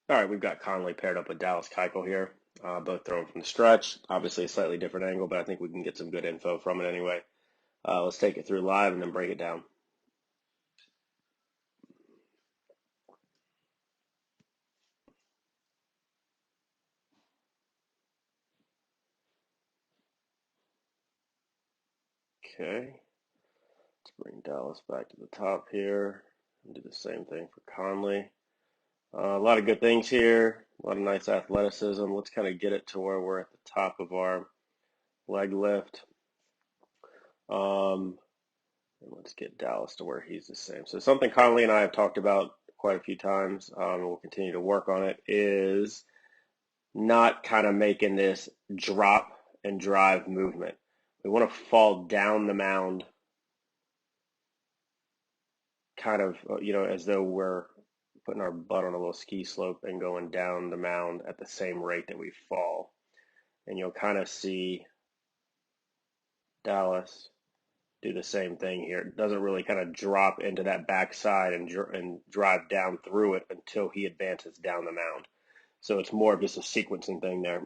All right, we've got Conley paired up with Dallas Keuchel here, both throwing from the stretch. Obviously, a slightly different angle, but I think we can get some good info from it anyway. Let's take it through live and then break it down. Okay, let's bring Dallas back to the top here and do the same thing for Conley. A lot of good things here, a lot of nice athleticism. Let's kind of get it to where we're at the top of our leg lift. And let's get Dallas to where he's the same. So something Conley and I have talked about quite a few times, and we'll continue to work on it, is not kind of making this drop and drive movement. We want to fall down the mound kind of, as though we're putting our butt on a little ski slope and going down the mound at the same rate that we fall. And you'll kind of see Dallas do the same thing here. It doesn't really kind of drop into that backside and drive down through it until he advances down the mound. So it's more of just a sequencing thing there.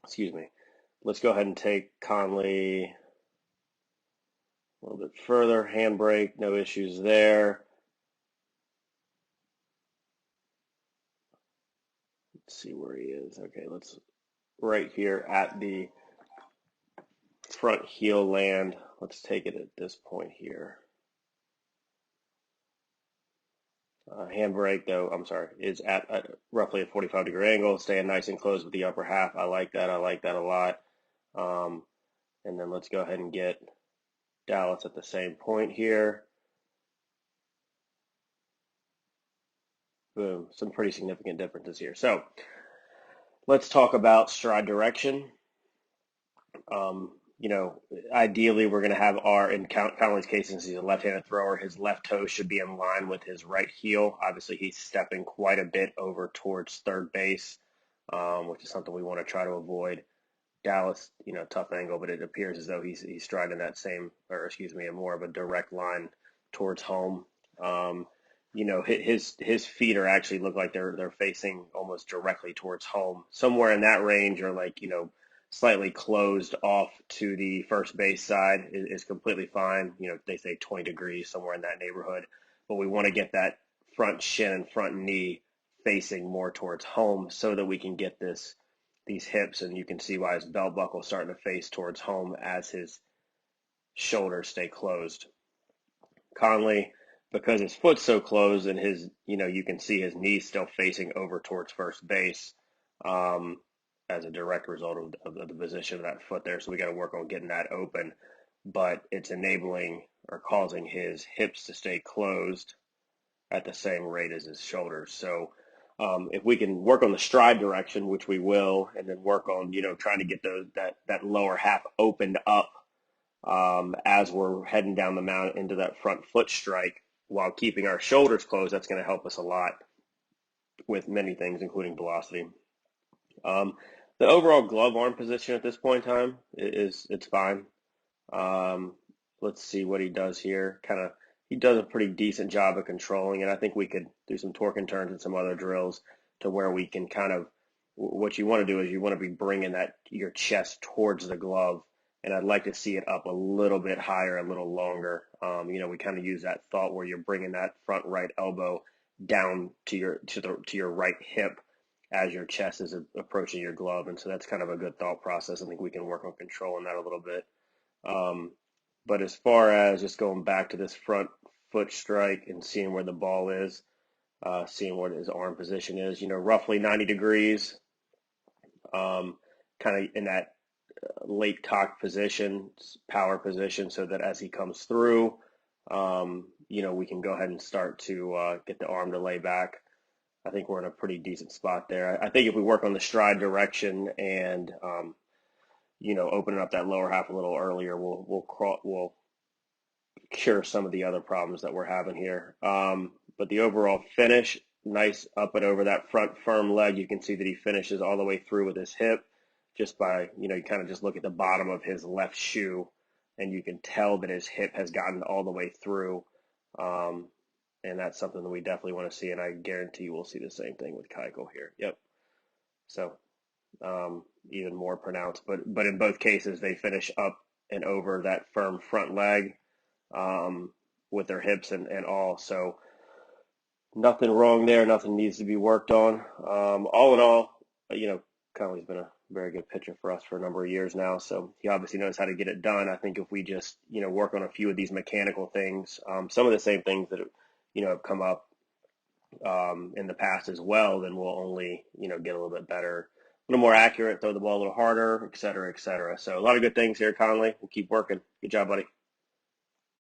Excuse me. Let's go ahead and take Conley a little bit further. Handbrake, no issues there. Let's see where he is. Okay, let's right here at the front heel land. Let's take it at this point here. Handbrake, though, I'm sorry, is at roughly a 45-degree angle, staying nice and close with the upper half. I like that. I like that a lot. And then let's go ahead and get Dallas at the same point here. Boom, some pretty significant differences here. So let's talk about stride direction. Um, Ideally, we're going to have in Conley's case, since he's a left-handed thrower, his left toe should be in line with his right heel. Obviously, he's stepping quite a bit over towards third base, which is something we want to try to avoid. Dallas, tough angle, but it appears as though he's striding that same, or excuse me, a more of a direct line towards home. His feet are actually look like they're facing almost directly towards home, somewhere in that range, or like slightly closed off to the first base side is completely fine. They say 20 degrees, somewhere in that neighborhood, but we want to get that front shin and front knee facing more towards home so that we can get these hips, and you can see why his belt buckle is starting to face towards home as his shoulders stay closed. Conley, because his foot's so closed and you can see his knees still facing over towards first base, as a direct result of the position of that foot there. So we got to work on getting that open, but it's enabling or causing his hips to stay closed at the same rate as his shoulders. So if we can work on the stride direction, which we will, and then work on trying to get that lower half opened up as we're heading down the mound into that front foot strike while keeping our shoulders closed, that's going to help us a lot with many things, including velocity. Um, the overall glove arm position at this point in time it's fine. Um, let's see what he does here. He does a pretty decent job of controlling it. I think we could do some torque and turns and some other drills to where we can what you want to do is you want to be bringing your chest towards the glove, and I'd like to see it up a little bit higher, a little longer. We kind of use that thought where you're bringing that front right elbow down to your right hip as your chest is approaching your glove, and so that's kind of a good thought process. I think we can work on controlling that a little bit. Um, but as far as just going back to this front foot strike and seeing where the ball is, seeing what his arm position is, roughly 90 degrees, kind of in that late cock position, power position, so that as he comes through, we can go ahead and start to get the arm to lay back. I think we're in a pretty decent spot there. I think if we work on the stride direction and opening up that lower half a little earlier, we'll cure some of the other problems that we're having here. But the overall finish, nice up and over that front firm leg. You can see that he finishes all the way through with his hip just by, you kind of just look at the bottom of his left shoe and you can tell that his hip has gotten all the way through. and that's something that we definitely want to see. And I guarantee you we'll see the same thing with Keuchel here. Yep. So even more pronounced, but in both cases they finish up and over that firm front leg um, with their hips and all. So nothing wrong there. Nothing needs to be worked on. All in all, Conley's been a very good pitcher for us for a number of years now. So he obviously knows how to get it done. I think if we just, work on a few of these mechanical things, some of the same things that, have come up in the past as well, then we'll only, get a little bit better, a little more accurate, throw the ball a little harder, et cetera, et cetera. So a lot of good things here, Conley. We'll keep working. Good job, buddy.